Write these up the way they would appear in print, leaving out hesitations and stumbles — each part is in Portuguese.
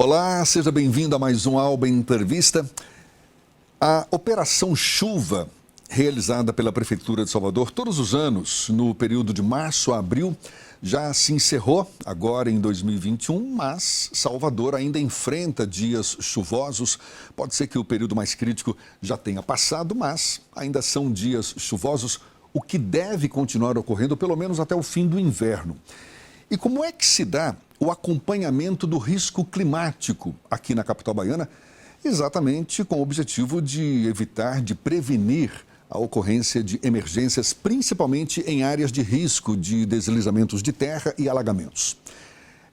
Olá, seja bem-vindo a mais um Alba Entrevista. A Operação Chuva, realizada pela Prefeitura de Salvador todos os anos, no período de março a abril, já se encerrou agora em 2021, mas Salvador ainda enfrenta dias chuvosos. Pode ser que o período mais crítico já tenha passado, mas ainda são dias chuvosos, o que deve continuar ocorrendo pelo menos até o fim do inverno. E como é que se dá o acompanhamento do risco climático aqui na capital baiana? Exatamente com o objetivo de evitar, de prevenir a ocorrência de emergências, principalmente em áreas de risco de deslizamentos de terra e alagamentos.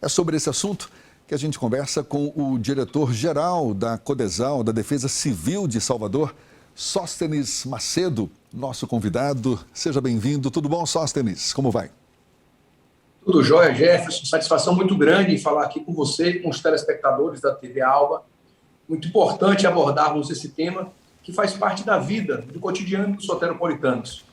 É sobre esse assunto que a gente conversa com o diretor-geral da Codesal, da Defesa Civil de Salvador, Sóstenes Macedo, nosso convidado. Seja bem-vindo. Tudo bom, Sóstenes? Como vai? Tudo jóia, Jefferson. Satisfação muito grande em falar aqui com você e com os telespectadores da TV Alba. Muito importante abordarmos esse tema que faz parte da vida, do cotidiano dos soteropolitanos.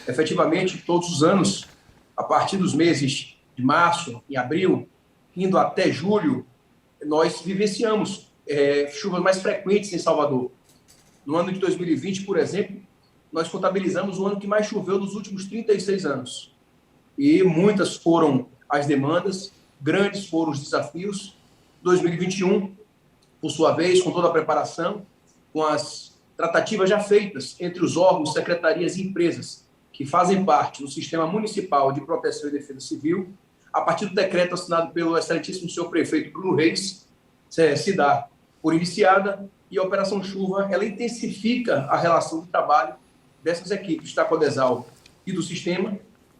Efetivamente, todos os anos, a partir dos meses de março e abril, indo até julho, nós vivenciamos chuvas mais frequentes em Salvador. No ano de 2020, por exemplo, nós contabilizamos o ano que mais choveu nos últimos 36 anos. E muitas foram as demandas, grandes foram os desafios. 2021, por sua vez, com toda a preparação, com as tratativas já feitas entre os órgãos, secretarias e empresas que fazem parte do Sistema Municipal de Proteção e Defesa Civil, a partir do decreto assinado pelo excelentíssimo senhor prefeito Bruno Reis, se dá por iniciada, e a Operação Chuva ela intensifica a relação de trabalho dessas equipes da Codesal e do sistema,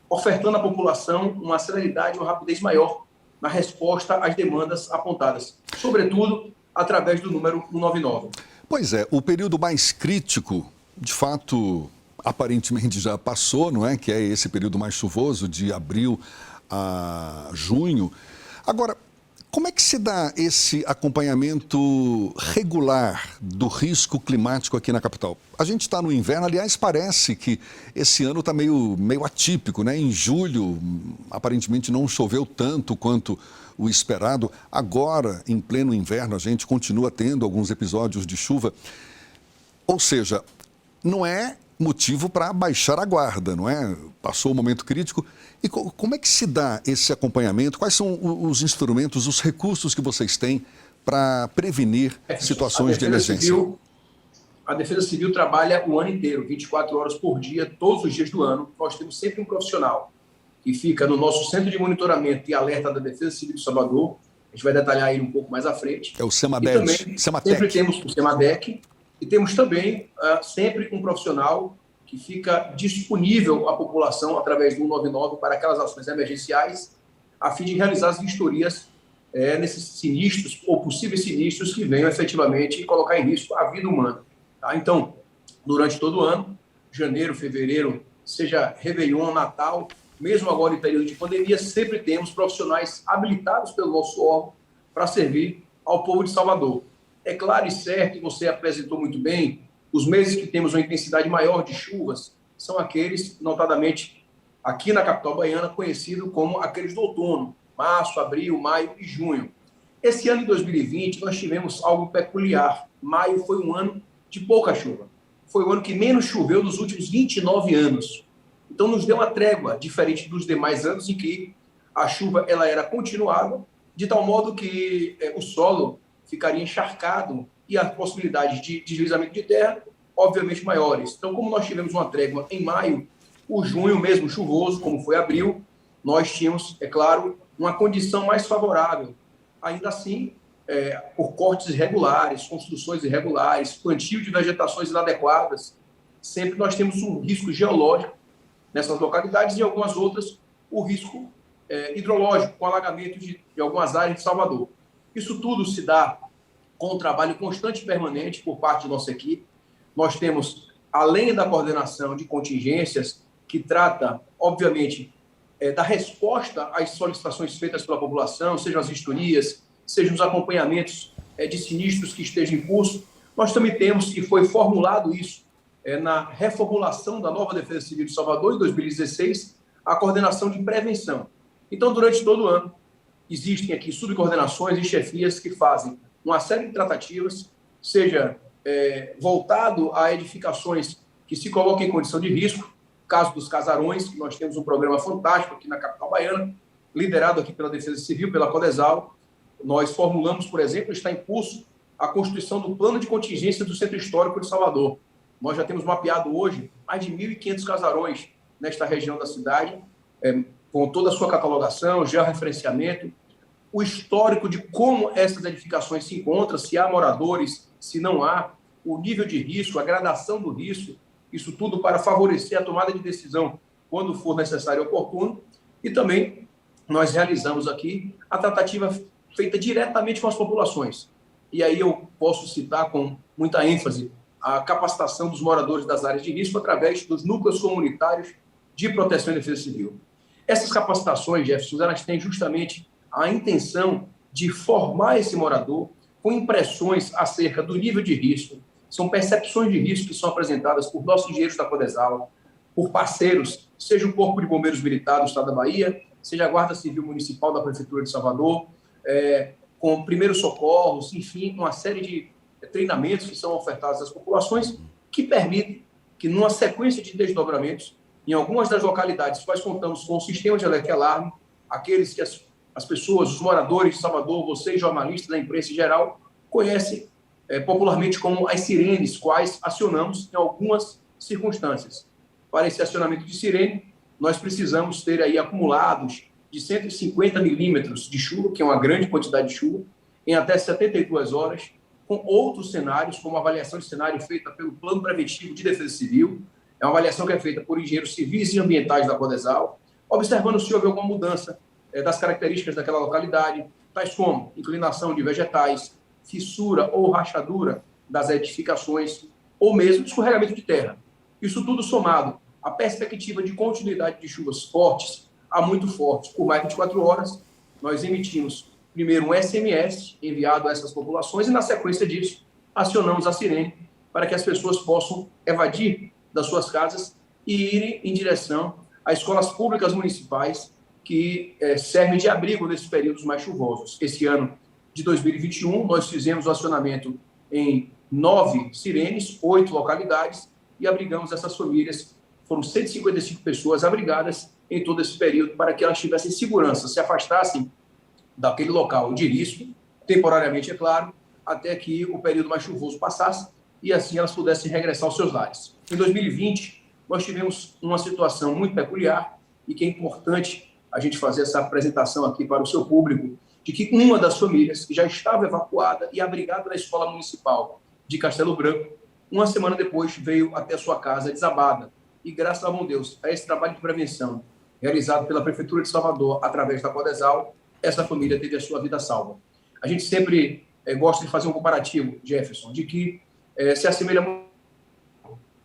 ofertando à população uma celeridade e uma rapidez maior na resposta às demandas apontadas, sobretudo através do número 199. Pois é, o período mais crítico, de fato, aparentemente já passou, não é? Que é esse período mais chuvoso, de abril a junho. Agora, como é que se dá esse acompanhamento regular do risco climático aqui na capital? A gente está no inverno, aliás, parece que esse ano está meio atípico, né? Em julho, aparentemente não choveu tanto quanto o esperado. Agora, em pleno inverno, a gente continua tendo alguns episódios de chuva. Ou seja, não é motivo para baixar a guarda, não é? Passou o momento crítico. E como é que se dá esse acompanhamento? Quais são os instrumentos, os recursos que vocês têm para prevenir situações de emergência? A Defesa Civil trabalha o ano inteiro, 24 horas por dia, todos os dias do ano. Nós temos sempre um profissional que fica no nosso Centro de Monitoramento e Alerta da Defesa Civil de Salvador. A gente vai detalhar ele um pouco mais à frente. É o SEMADEC. E também sempre temos o SEMADEC e temos também sempre um profissional que fica disponível à população através do 199 para aquelas ações emergenciais, a fim de realizar as vistorias nesses sinistros ou possíveis sinistros que venham efetivamente colocar em risco a vida humana. Tá? Então, durante todo o ano, janeiro, fevereiro, seja Réveillon, Natal, mesmo agora em período de pandemia, sempre temos profissionais habilitados pelo nosso órgão para servir ao povo de Salvador. É claro e certo, você apresentou muito bem, os meses que temos uma intensidade maior de chuvas são aqueles, notadamente aqui na capital baiana, conhecido como aqueles do outono, março, abril, maio e junho. Esse ano de 2020 nós tivemos algo peculiar. Maio foi um ano de pouca chuva. Foi o ano que menos choveu nos últimos 29 anos. Então nos deu uma trégua, diferente dos demais anos em que a chuva ela era continuada, de tal modo que o solo ficaria encharcado e as possibilidades de deslizamento de terra, obviamente, maiores. Então, como nós tivemos uma trégua em maio, o junho mesmo chuvoso, como foi abril, nós tínhamos, é claro, uma condição mais favorável. Ainda assim, por cortes irregulares, construções irregulares, plantio de vegetações inadequadas, sempre nós temos um risco geológico nessas localidades e em algumas outras, o risco hidrológico, com alagamento de algumas áreas de Salvador. Isso tudo se dá com um trabalho constante e permanente por parte de nossa equipe. Nós temos, além da coordenação de contingências, que trata, obviamente, da resposta às solicitações feitas pela população, sejam as vistorias, sejam os acompanhamentos de sinistros que estejam em curso, nós também temos, e foi formulado isso na reformulação da nova Defesa Civil de Salvador, em 2016, a coordenação de prevenção. Então, durante todo o ano, existem aqui subcoordenações e chefias que fazem uma série de tratativas, seja voltado a edificações que se colocam em condição de risco, caso dos casarões, que nós temos um programa fantástico aqui na capital baiana, liderado aqui pela Defesa Civil, pela Codesal. Nós formulamos, por exemplo, está em curso a constituição do plano de contingência do Centro Histórico de Salvador. Nós já temos mapeado hoje mais de 1.500 casarões nesta região da cidade, com toda a sua catalogação, georreferenciamento, o histórico de como essas edificações se encontram, se há moradores, se não há, o nível de risco, a gradação do risco, isso tudo para favorecer a tomada de decisão quando for necessário e oportuno. E também nós realizamos aqui a tratativa feita diretamente com as populações. E aí eu posso citar com muita ênfase a capacitação dos moradores das áreas de risco através dos núcleos comunitários de proteção e defesa civil. Essas capacitações, Jefferson, elas têm justamente a intenção de formar esse morador com impressões acerca do nível de risco. São percepções de risco que são apresentadas por nossos engenheiros da Codesal, por parceiros, seja o Corpo de Bombeiros Militar do Estado da Bahia, seja a Guarda Civil Municipal da Prefeitura de Salvador, com primeiros socorros, enfim, uma série de treinamentos que são ofertados às populações que permitem que, numa sequência de desdobramentos, em algumas das localidades, nós contamos com o sistema de alerta e alarme, aqueles que as pessoas, os moradores de Salvador, vocês, jornalistas da imprensa em geral, conhecem popularmente como as sirenes, quais acionamos em algumas circunstâncias. Para esse acionamento de sirene, nós precisamos ter aí acumulados de 150 milímetros de chuva, que é uma grande quantidade de chuva, em até 72 horas, com outros cenários, como a avaliação de cenário feita pelo Plano Preventivo de Defesa Civil, é uma avaliação que é feita por engenheiros civis e ambientais da Codesal, observando se houve alguma mudança das características daquela localidade, tais como inclinação de vegetais, fissura ou rachadura das edificações, ou mesmo escorregamento de terra. Isso tudo somado à perspectiva de continuidade de chuvas fortes a muito fortes por mais de 24 horas, nós emitimos primeiro um SMS enviado a essas populações e, na sequência disso, acionamos a sirene para que as pessoas possam evadir das suas casas e irem em direção a escolas públicas municipais que servem de abrigo nesses períodos mais chuvosos. Esse ano de 2021, nós fizemos o acionamento em 9 sirenes, 8 localidades, e abrigamos essas famílias. Foram 155 pessoas abrigadas em todo esse período para que elas tivessem segurança, se afastassem daquele local de risco, temporariamente, é claro, até que o período mais chuvoso passasse e assim elas pudessem regressar aos seus lares. Em 2020, nós tivemos uma situação muito peculiar e que é importante a gente fazer essa apresentação aqui para o seu público, de que uma das famílias que já estava evacuada e abrigada na Escola Municipal de Castelo Branco, uma semana depois veio até a sua casa desabada. E graças a bom Deus, a esse trabalho de prevenção realizado pela Prefeitura de Salvador através da Codesal, essa família teve a sua vida salva. A gente sempre gosta de fazer um comparativo, Jefferson, de que se assemelha muito.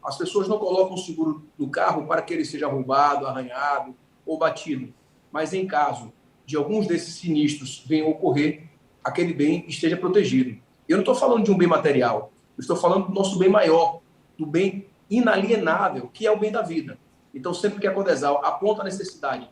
As pessoas não colocam o seguro no carro para que ele seja roubado, arranhado ou batido, mas em caso de alguns desses sinistros venham ocorrer, aquele bem esteja protegido. Eu não estou falando de um bem material, eu estou falando do nosso bem maior, do bem inalienável, que é o bem da vida. Então, sempre que a Codesal aponta a necessidade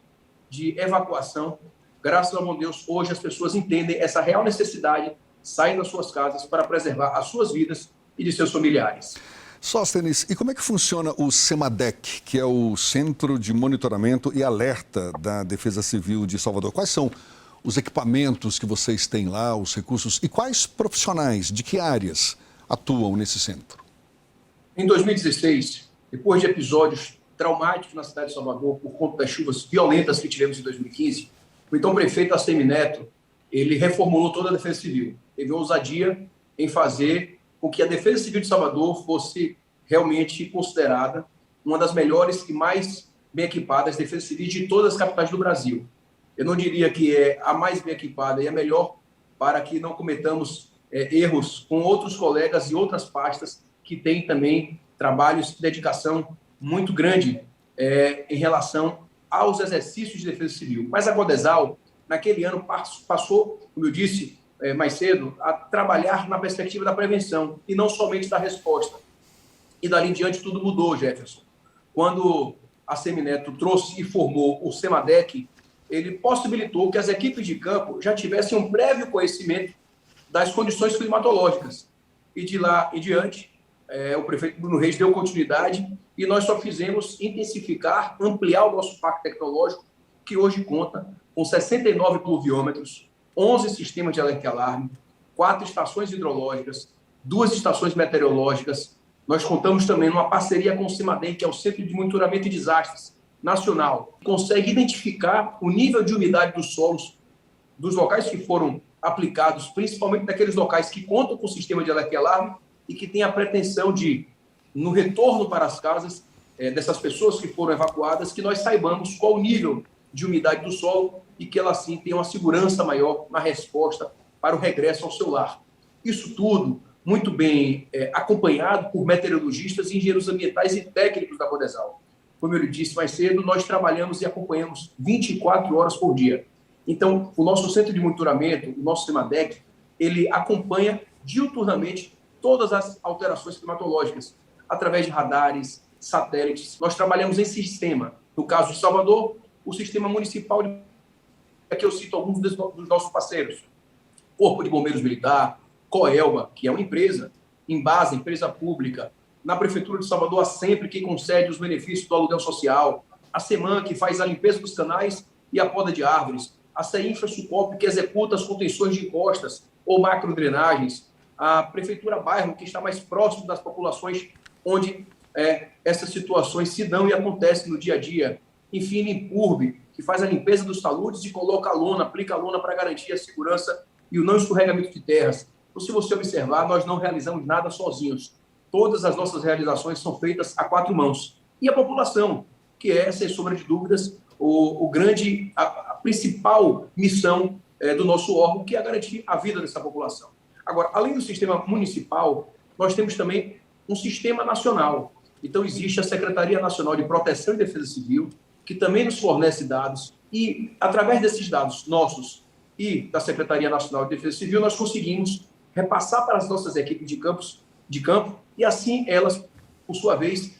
de evacuação, graças ao bom Deus, hoje as pessoas entendem essa real necessidade, saem das suas casas para preservar as suas vidas e de seus familiares. Sóstenes, e como é que funciona o CEMADEC, que é o Centro de Monitoramento e Alerta da Defesa Civil de Salvador? Quais são os equipamentos que vocês têm lá, os recursos, e quais profissionais, de que áreas atuam nesse centro? Em 2016, depois de episódios traumáticos na cidade de Salvador, por conta das chuvas violentas que tivemos em 2015, o então prefeito ACM Neto, ele reformulou toda a Defesa Civil. Teve ousadia em fazer com que a Defesa Civil de Salvador fosse realmente considerada uma das melhores e mais bem equipadas defesas civis de todas as capitais do Brasil. Eu não diria que é a mais bem equipada e a melhor para que não cometamos erros com outros colegas e outras pastas que têm também trabalhos de dedicação muito grande em relação aos exercícios de defesa civil. Mas a Codesal, naquele ano, passou, como eu disse mais cedo, a trabalhar na perspectiva da prevenção e não somente da resposta. E dali em diante tudo mudou, Jefferson. Quando a Semineto trouxe e formou o CEMADEC, ele possibilitou que as equipes de campo já tivessem um prévio conhecimento das condições climatológicas. E de lá em diante, o prefeito Bruno Reis deu continuidade e nós só fizemos intensificar, ampliar o nosso parque tecnológico, que hoje conta com 69 pluviômetros, 11 sistemas de alerta e alarme, 4 estações hidrológicas, 2 estações meteorológicas. Nós contamos também numa parceria com o CIMADEM, que é o Centro de Monitoramento de Desastres Nacional, que consegue identificar o nível de umidade dos solos dos locais que foram aplicados, principalmente daqueles locais que contam com o sistema de alerta e alarme e que têm a pretensão de, no retorno para as casas dessas pessoas que foram evacuadas, que nós saibamos qual o nível de umidade do solo e que ela, assim, tenha uma segurança maior na resposta para o regresso ao seu lar. Isso tudo muito bem acompanhado por meteorologistas, engenheiros ambientais e técnicos da Codesal. Como eu lhe disse mais cedo, nós trabalhamos e acompanhamos 24 horas por dia. Então, o nosso centro de monitoramento, o nosso CIMADEC, ele acompanha diuturnamente todas as alterações climatológicas, através de radares, satélites. Nós trabalhamos em sistema. No caso de Salvador, o sistema municipal, aqui eu cito alguns dos nossos parceiros, Corpo de Bombeiros Militar, Coelba, que é uma empresa, Embasa, empresa pública, na Prefeitura de Salvador, a Sempre, que concede os benefícios do aluguel social, a SEMAN, que faz a limpeza dos canais e a poda de árvores, a CEINFRA Sucop, que executa as contenções de encostas ou macrodrenagens, a Prefeitura Bairro, que está mais próximo das populações onde essas situações se dão e acontecem no dia a dia. Enfim, Limpurbe, que faz a limpeza dos taludes e coloca a lona, aplica a lona para garantir a segurança e o não escorregamento de terras. Então, se você observar, nós não realizamos nada sozinhos. Todas as nossas realizações são feitas a 4 mãos. E a população, que é, sem sombra de dúvidas, a principal missão do nosso órgão, que é garantir a vida dessa população. Agora, além do sistema municipal, nós temos também um sistema nacional. Então, existe a Secretaria Nacional de Proteção e Defesa Civil, que também nos fornece dados, e, através desses dados nossos e da Secretaria Nacional de Defesa Civil, nós conseguimos repassar para as nossas equipes de campo, e assim elas, por sua vez,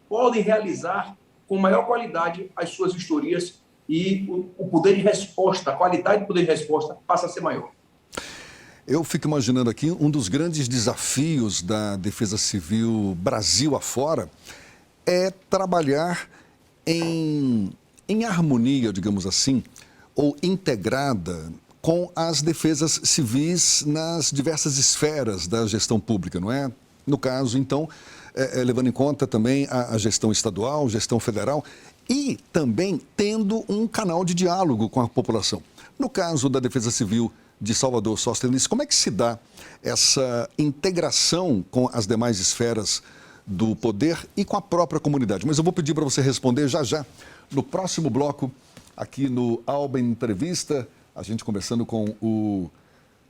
podem realizar com maior qualidade as suas vistorias e o poder de resposta, a qualidade do poder de resposta passa a ser maior. Eu fico imaginando aqui, um dos grandes desafios da Defesa Civil Brasil afora é trabalhar em harmonia, digamos assim, ou integrada com as defesas civis nas diversas esferas da gestão pública, não é? No caso, então, levando em conta também a gestão estadual, gestão federal e também tendo um canal de diálogo com a população. No caso da Defesa Civil de Salvador, Sóstenes, como é que se dá essa integração com as demais esferas do poder e com a própria comunidade? Mas eu vou pedir para você responder já já, no próximo bloco, aqui no Alba Entrevista, a gente conversando com o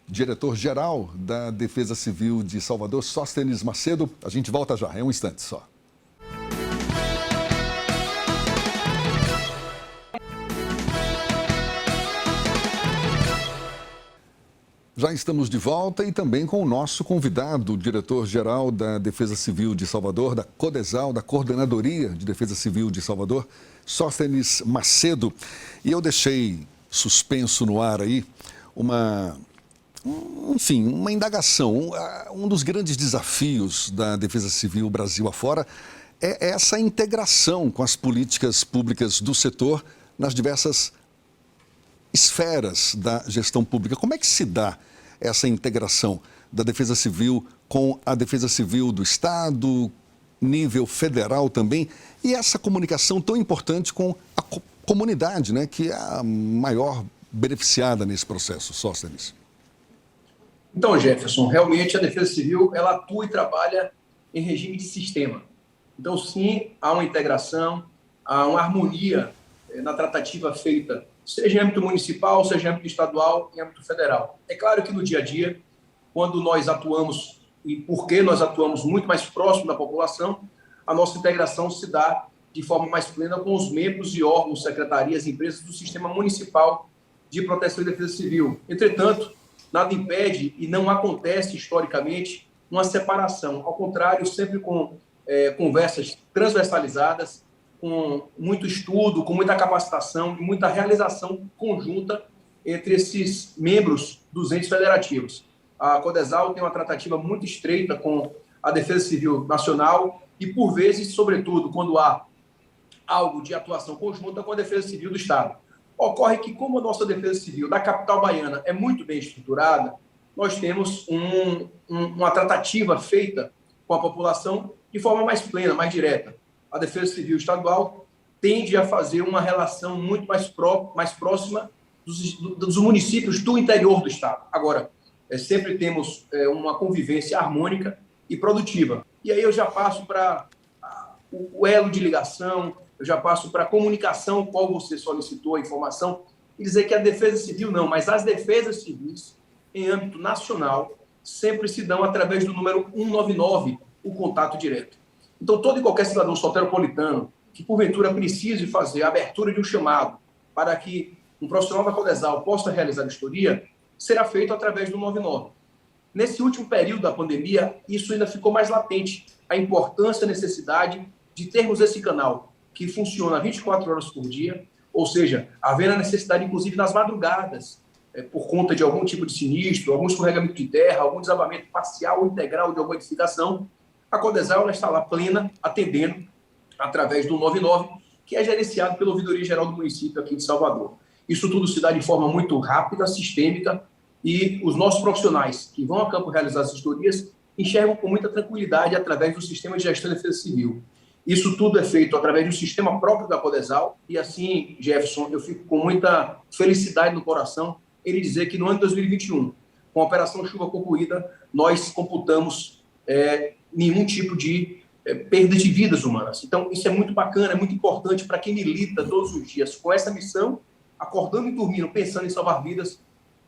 diretor-geral da Defesa Civil de Salvador, Sóstenes Macedo. A gente volta já, é um instante só. Já estamos de volta e também com o nosso convidado, o diretor-geral da Defesa Civil de Salvador, da Codesal, da Coordenadoria de Defesa Civil de Salvador, Sóstenes Macedo. E eu deixei suspenso no ar aí uma indagação. Um dos grandes desafios da Defesa Civil Brasil afora é essa integração com as políticas públicas do setor nas diversas esferas da gestão pública. Como é que se dá essa integração da Defesa Civil com a Defesa Civil do Estado, nível federal também, e essa comunicação tão importante com a comunidade, né, que é a maior beneficiada nesse processo, Sóstenes? Então, Jefferson, realmente a Defesa Civil ela atua e trabalha em regime de sistema. Então, sim, há uma integração, há uma harmonia na tratativa feita, seja em âmbito municipal, seja em âmbito estadual, em âmbito federal. É claro que no dia a dia, quando nós atuamos, e porque nós atuamos muito mais próximo da população, a nossa integração se dá de forma mais plena com os membros e órgãos, secretarias e empresas do Sistema Municipal de Proteção e Defesa Civil. Entretanto, nada impede e não acontece historicamente uma separação. Ao contrário, sempre com conversas transversalizadas, com muito estudo, com muita capacitação e muita realização conjunta entre esses membros dos entes federativos. A Codesal tem uma tratativa muito estreita com a Defesa Civil Nacional e, por vezes, sobretudo, quando há algo de atuação conjunta com a Defesa Civil do Estado. Ocorre que, como a nossa Defesa Civil da capital baiana é muito bem estruturada, nós temos uma tratativa feita com a população de forma mais plena, mais direta. A Defesa Civil Estadual tende a fazer uma relação muito mais próxima dos municípios do interior do Estado. Agora, sempre temos uma convivência harmônica e produtiva. E aí eu já passo para o elo de ligação, eu já passo para a comunicação, qual você solicitou a informação, e dizer que a Defesa Civil não, mas as defesas civis, em âmbito nacional, sempre se dão através do número 199, o contato direto. Então, todo e qualquer cidadão soteropolitano que, porventura, precise fazer a abertura de um chamado para que um profissional da Codesal possa realizar a vistoria, será feito através do 99. Nesse último período da pandemia, isso ainda ficou mais latente, a importância e a necessidade de termos esse canal que funciona 24 horas por dia, ou seja, havendo a necessidade, inclusive, nas madrugadas, por conta de algum tipo de sinistro, algum escorregamento de terra, algum desabamento parcial ou integral de alguma edificação, a Codesal ela está lá plena, atendendo através do 99, que é gerenciado pela Ouvidoria Geral do município aqui de Salvador. Isso tudo se dá de forma muito rápida, sistêmica, e os nossos profissionais que vão a campo realizar as vistorias enxergam com muita tranquilidade através do sistema de gestão de defesa civil. Isso tudo é feito através do sistema próprio da Codesal, e assim, Jefferson, eu fico com muita felicidade no coração ele dizer que no ano de 2021, com a Operação Chuva concluída, nós computamos nenhum tipo de perda de vidas humanas. Então, isso é muito bacana, é muito importante para quem milita todos os dias com essa missão, acordando e dormindo, pensando em salvar vidas,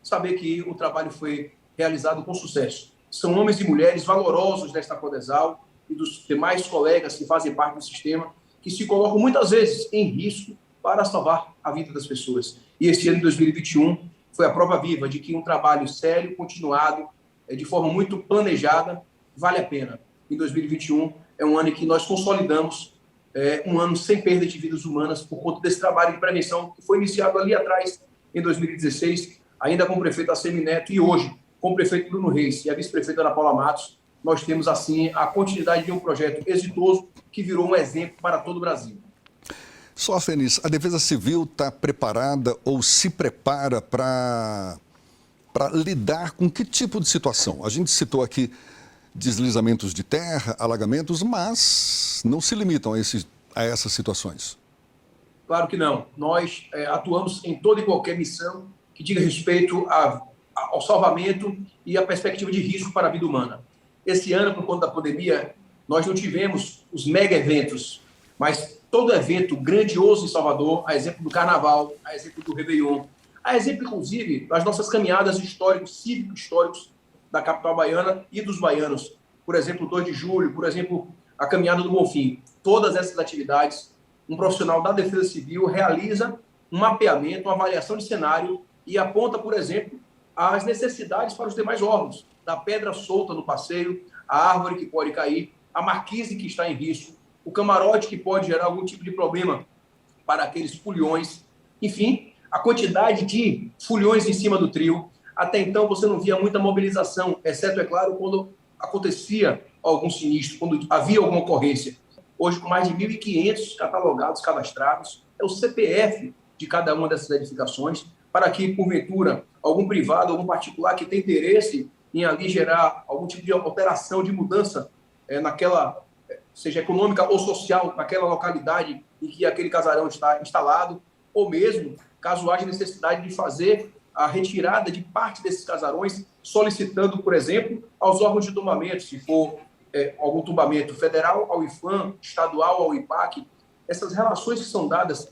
saber que o trabalho foi realizado com sucesso. São homens e mulheres valorosos desta Codesal e dos demais colegas que fazem parte do sistema, que se colocam muitas vezes em risco para salvar a vida das pessoas. E este ano de 2021 foi a prova viva de que um trabalho sério, continuado, de forma muito planejada, vale a pena. Em 2021 é um ano em que nós consolidamos um ano sem perda de vidas humanas por conta desse trabalho de prevenção que foi iniciado ali atrás, em 2016, ainda com o prefeito Assemi Neto, e hoje, com o prefeito Bruno Reis e a vice-prefeita Ana Paula Matos, nós temos, assim, a continuidade de um projeto exitoso que virou um exemplo para todo o Brasil. Sóstenes, a Defesa Civil está preparada ou se prepara para lidar com que tipo de situação? A gente citou aqui deslizamentos de terra, alagamentos, mas não se limitam a essas situações. Claro que não. Nós atuamos em toda e qualquer missão que diga respeito ao salvamento e à perspectiva de risco para a vida humana. Esse ano, por conta da pandemia, nós não tivemos os mega eventos, mas todo evento grandioso em Salvador, a exemplo do Carnaval, a exemplo do Réveillon, a exemplo, inclusive, das nossas caminhadas cívico-históricos da capital baiana e dos baianos. Por exemplo, o 2 de julho, por exemplo, a caminhada do Bonfim. Todas essas atividades, um profissional da Defesa Civil realiza um mapeamento, uma avaliação de cenário e aponta, por exemplo, as necessidades para os demais órgãos, da pedra solta no passeio, a árvore que pode cair, a marquise que está em risco, o camarote que pode gerar algum tipo de problema para aqueles foliões, enfim, a quantidade de foliões em cima do trio. Até então você não via muita mobilização, exceto, é claro, quando acontecia algum sinistro, quando havia alguma ocorrência. Hoje, com mais de 1.500 catalogados, cadastrados, é o CPF de cada uma dessas edificações, para que, porventura, algum privado, algum particular que tem interesse em ali gerar algum tipo de alteração, de mudança naquela, seja econômica ou social, naquela localidade em que aquele casarão está instalado, ou mesmo, caso haja necessidade de fazer a retirada de parte desses casarões, solicitando, por exemplo, aos órgãos de tombamento, se for algum tombamento federal, ao IFAM, estadual, ao IPAC, essas relações que são dadas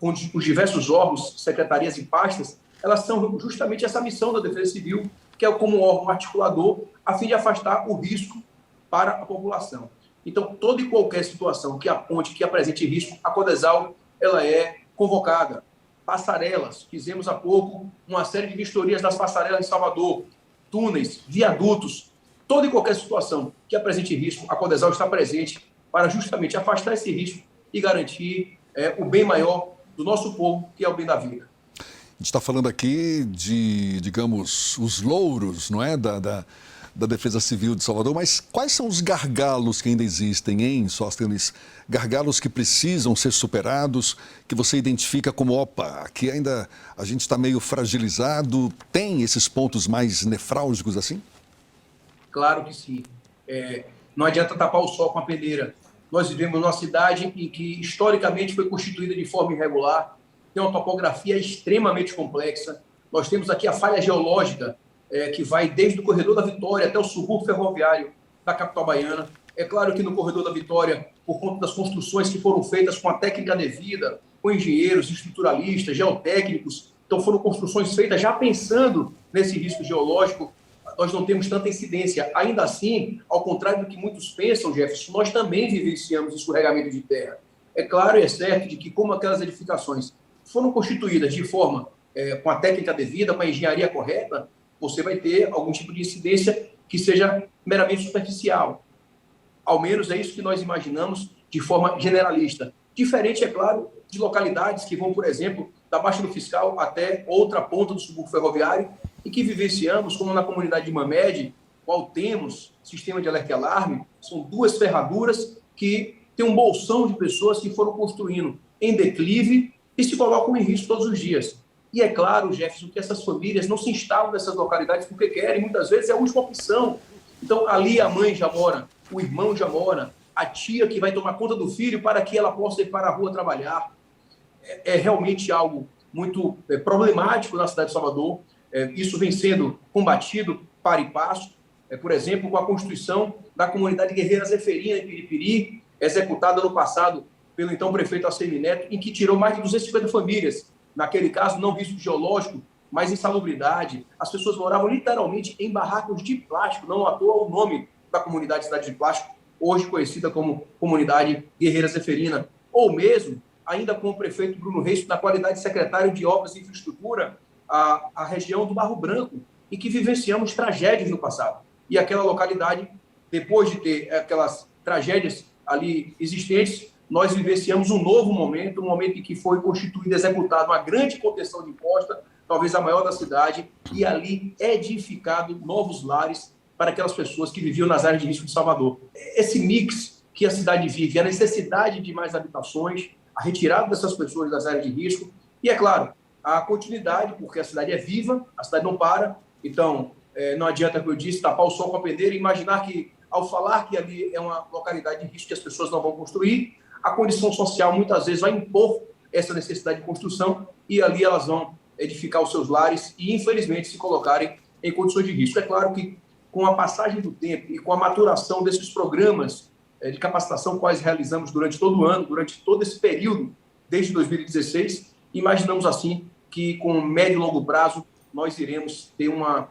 com os diversos órgãos, secretarias e pastas, elas são justamente essa missão da Defesa Civil, que é como um órgão articulador, a fim de afastar o risco para a população. Então, toda e qualquer situação que aponte, que apresente risco, a Codesal ela é convocada. Passarelas, fizemos há pouco uma série de vistorias das passarelas em Salvador, túneis, viadutos, toda e qualquer situação que apresente risco, a Codesal está presente para justamente afastar esse risco e garantir o bem maior do nosso povo, que é o bem da vida. A gente está falando aqui de, digamos, os louros, não é, da Defesa Civil de Salvador, mas quais são os gargalos que ainda existem, hein, Sóstenes? Gargalos que precisam ser superados, que você identifica como, opa, aqui ainda a gente está meio fragilizado, tem esses pontos mais nefrálgicos assim? Claro que sim. Não adianta tapar o sol com a peneira. Nós vivemos numa cidade em que, historicamente, foi constituída de forma irregular, tem uma topografia extremamente complexa. Nós temos aqui a falha geológica, que vai desde o Corredor da Vitória até o subúrbio ferroviário da capital baiana. É claro que no Corredor da Vitória, por conta das construções que foram feitas com a técnica devida, com engenheiros, estruturalistas, geotécnicos, então foram construções feitas já pensando nesse risco geológico, nós não temos tanta incidência. Ainda assim, ao contrário do que muitos pensam, Jefferson, nós também vivenciamos escorregamento de terra. É claro e é certo de que, como aquelas edificações foram constituídas de forma com a técnica devida, com a engenharia correta, você vai ter algum tipo de incidência que seja meramente superficial. Ao menos é isso que nós imaginamos de forma generalista. Diferente, é claro, de localidades que vão, por exemplo, da Baixa do Fiscal até outra ponta do subúrbio ferroviário e que vivenciamos, como na comunidade de Mamed, qual temos sistema de alerta e alarme, são 2 ferraduras que tem um bolsão de pessoas que foram construindo em declive e se colocam em risco todos os dias. E é claro, Jefferson, que essas famílias não se instalam nessas localidades porque querem, muitas vezes é a última opção. Então, ali a mãe já mora, o irmão já mora, a tia que vai tomar conta do filho para que ela possa ir para a rua trabalhar. É realmente algo muito problemático na cidade de Salvador. Isso vem sendo combatido para e passo, por exemplo, com a constituição da comunidade Guerreira Zeferina, em Piripiri, executada no passado pelo então prefeito Assemi Neto, em que tirou mais de 250 famílias. Naquele caso, não risco geológico, mas insalubridade. As pessoas moravam literalmente em barracos de plástico, não à toa o nome da comunidade Cidade de Plástico, hoje conhecida como Comunidade Guerreira Zeferina. Ou mesmo, ainda com o prefeito Bruno Reis, na qualidade de secretário de Obras e Infraestrutura, a região do Barro Branco, em que vivenciamos tragédias no passado. E aquela localidade, depois de ter aquelas tragédias ali existentes, nós vivenciamos um novo momento, um momento em que foi constituída, executada uma grande contenção de encosta, talvez a maior da cidade, e ali edificado novos lares para aquelas pessoas que viviam nas áreas de risco de Salvador. Esse mix que a cidade vive, a necessidade de mais habitações, a retirada dessas pessoas das áreas de risco, e, é claro, a continuidade, porque a cidade é viva, a cidade não para, então não adianta, como eu disse, tapar o sol com a peneira e imaginar que, ao falar que ali é uma localidade de risco que as pessoas não vão construir, a condição social muitas vezes vai impor essa necessidade de construção e ali elas vão edificar os seus lares e, infelizmente, se colocarem em condições de risco. É claro que, com a passagem do tempo e com a maturação desses programas de capacitação, quais realizamos durante todo o ano, durante todo esse período, desde 2016, imaginamos assim que, com médio e longo prazo, nós iremos ter uma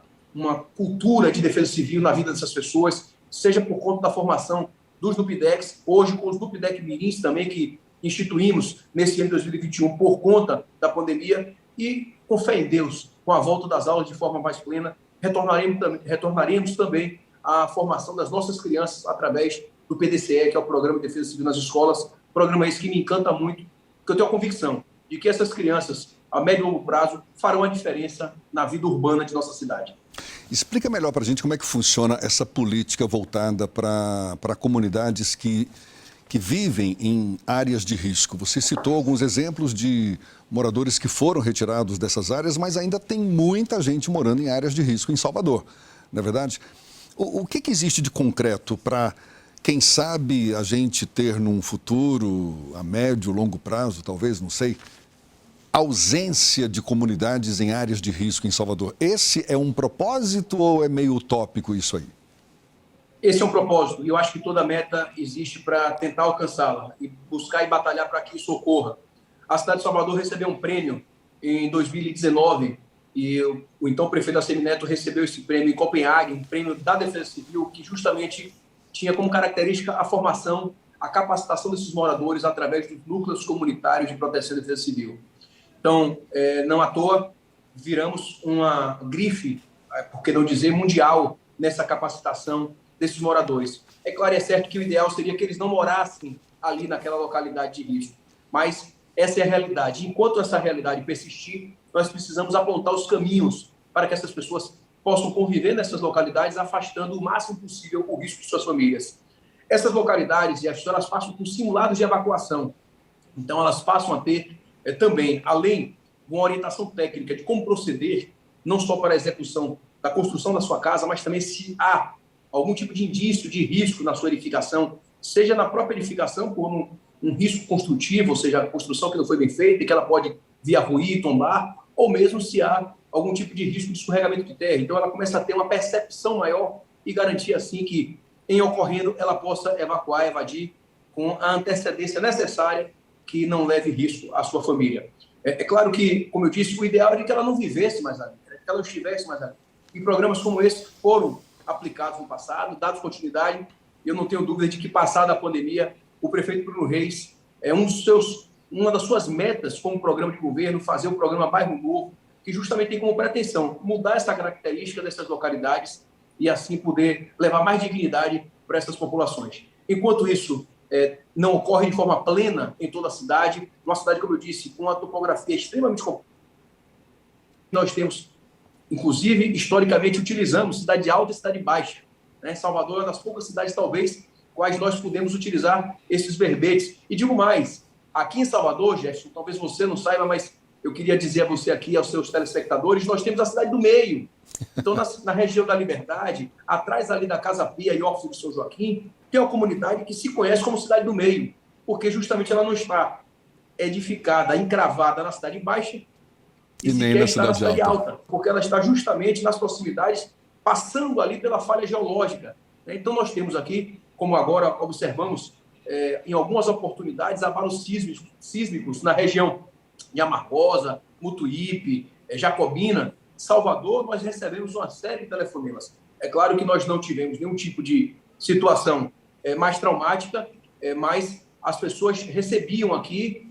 cultura de defesa civil na vida dessas pessoas, seja por conta da formação dos NUPDECs, hoje com os NUPDEC Mirins também, que instituímos nesse ano de 2021 por conta da pandemia, e com fé em Deus, com a volta das aulas de forma mais plena, retornaremos também à formação das nossas crianças através do PDCE, que é o Programa de Defesa Civil nas Escolas, programa esse que me encanta muito, porque eu tenho a convicção de que essas crianças, a médio e longo prazo, farão a diferença na vida urbana de nossa cidade. Explica melhor para a gente como é que funciona essa política voltada para comunidades que vivem em áreas de risco. Você citou alguns exemplos de moradores que foram retirados dessas áreas, mas ainda tem muita gente morando em áreas de risco em Salvador, não é verdade? O que existe de concreto para, quem sabe, a gente ter num futuro, a médio, longo prazo, talvez, não sei, ausência de comunidades em áreas de risco em Salvador? Esse é um propósito ou é meio utópico isso aí? Esse é um propósito, e eu acho que toda meta existe para tentar alcançá-la e buscar e batalhar para que isso ocorra. A cidade de Salvador recebeu um prêmio em 2019 e o então prefeito Assemi Neto recebeu esse prêmio em Copenhague, um prêmio da Defesa Civil, que justamente tinha como característica a formação, a capacitação desses moradores através dos núcleos comunitários de proteção e defesa civil. Então, não à toa, viramos uma grife, por que não dizer mundial, nessa capacitação desses moradores. É claro e é certo que o ideal seria que eles não morassem ali naquela localidade de risco. Mas essa é a realidade. Enquanto essa realidade persistir, nós precisamos apontar os caminhos para que essas pessoas possam conviver nessas localidades, afastando o máximo possível o risco de suas famílias. Essas localidades, elas passam por simulados de evacuação. Então, elas passam a ter também, além de uma orientação técnica de como proceder, não só para a execução da construção da sua casa, mas também se há algum tipo de indício de risco na sua edificação, seja na própria edificação, por um risco construtivo, ou seja, a construção que não foi bem feita e que ela pode vir a ruir, tombar, ou mesmo se há algum tipo de risco de escorregamento de terra. Então, ela começa a ter uma percepção maior e garantir, assim, que, em ocorrendo, ela possa evacuar, evadir com a antecedência necessária que não leve risco à sua família. É claro que, como eu disse, o ideal é que ela não vivesse mais ali, que ela não estivesse mais ali. E programas como esse foram aplicados no passado, dados continuidade. Eu não tenho dúvida de que, passada a pandemia, o prefeito Bruno Reis uma das suas metas como programa de governo, fazer o programa Bairro Novo, que justamente tem como pretensão mudar essa característica dessas localidades e assim poder levar mais dignidade para essas populações. Enquanto isso não ocorre de forma plena em toda a cidade, uma cidade, como eu disse, com uma topografia extremamente complexa, nós temos, inclusive, historicamente, utilizamos cidade alta e cidade baixa. Salvador é uma das poucas cidades, talvez, quais nós podemos utilizar esses verbetes. E digo mais, aqui em Salvador, Jefferson, talvez você não saiba, mas eu queria dizer a você aqui, aos seus telespectadores, nós temos a cidade do meio. Então, na região da Liberdade, atrás ali da Casa Pia e Óbidos de São Joaquim, tem uma comunidade que se conhece como cidade do meio, porque justamente ela não está edificada, encravada na cidade baixa e nem sequer na está na cidade cidade alta, alta, porque ela está justamente nas proximidades, passando ali pela falha geológica. Então, nós temos aqui, como agora observamos, em algumas oportunidades, abalos sísmicos na região de Amargosa, Mutuípe, Jacobina, Salvador. Nós recebemos uma série de telefonemas. É claro que nós não tivemos nenhum tipo de situação mais traumática, mas as pessoas recebiam aqui,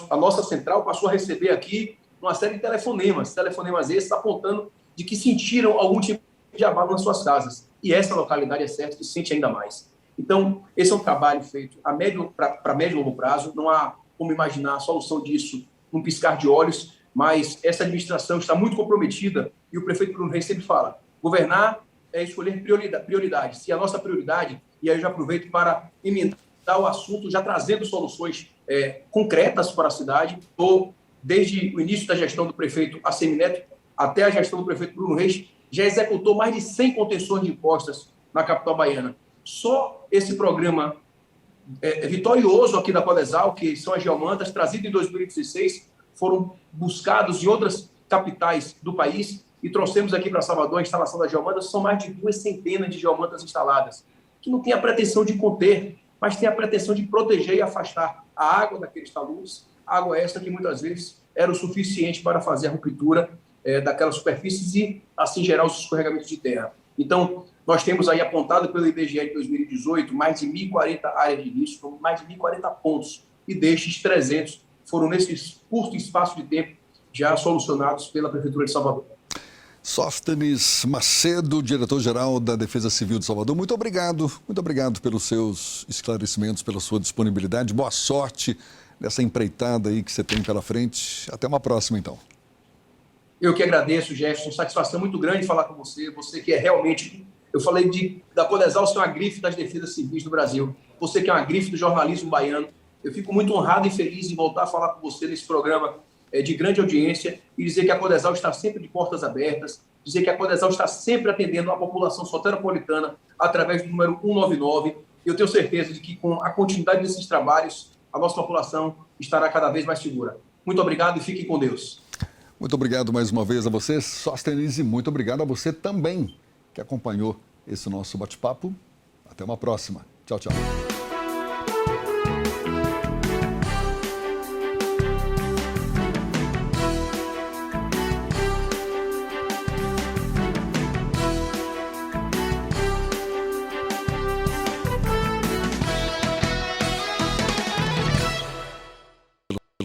a nossa central passou a receber aqui uma série de telefonemas esses apontando de que sentiram algum tipo de abalo nas suas casas. E essa localidade é certo que sente ainda mais. Então, esse é um trabalho feito para médio e longo prazo. Não há como imaginar a solução disso num piscar de olhos, mas essa administração está muito comprometida e o prefeito Bruno Reis sempre fala, governar é escolher prioridades. E a nossa prioridade, e aí eu já aproveito para emendar o assunto, já trazendo soluções concretas para a cidade, desde o início da gestão do prefeito Assemineto até a gestão do prefeito Bruno Reis, já executou mais de 100 contenções de encostas na capital baiana. Só esse programa vitorioso aqui da Codesal, que são as geomantas, trazido em 2016, foram buscados em outras capitais do país e trouxemos aqui para Salvador a instalação das geomantas. São mais de 200 de geomantas instaladas, que não tem a pretensão de conter, mas tem a pretensão de proteger e afastar a água daqueles taludes, água essa que muitas vezes era o suficiente para fazer a ruptura daquelas superfícies e, assim, gerar os escorregamentos de terra. Então, nós temos aí apontado pelo IBGE de 2018 mais de 1.040 áreas de risco, mais de 1.040 pontos, e destes 300 foram nesse curto espaço de tempo já solucionados pela Prefeitura de Salvador. Sóstenes Macedo, diretor-geral da Defesa Civil de Salvador, muito obrigado pelos seus esclarecimentos, pela sua disponibilidade. Boa sorte nessa empreitada aí que você tem pela frente. Até uma próxima, então. Eu que agradeço, Jefferson. Satisfação muito grande falar com você. Você que é realmente... Eu falei da Codesal ser uma grife das defesas civis do Brasil. Você que é uma grife do jornalismo baiano. Eu fico muito honrado e feliz em voltar a falar com você nesse programa de grande audiência e dizer que a Codesal está sempre de portas abertas, dizer que a Codesal está sempre atendendo a população soteropolitana através do número 199. Eu tenho certeza de que, com a continuidade desses trabalhos, a nossa população estará cada vez mais segura. Muito obrigado e fiquem com Deus. Muito obrigado mais uma vez a você, Sóstenes, e muito obrigado a você também que acompanhou esse nosso bate-papo. Até uma próxima. Tchau, tchau.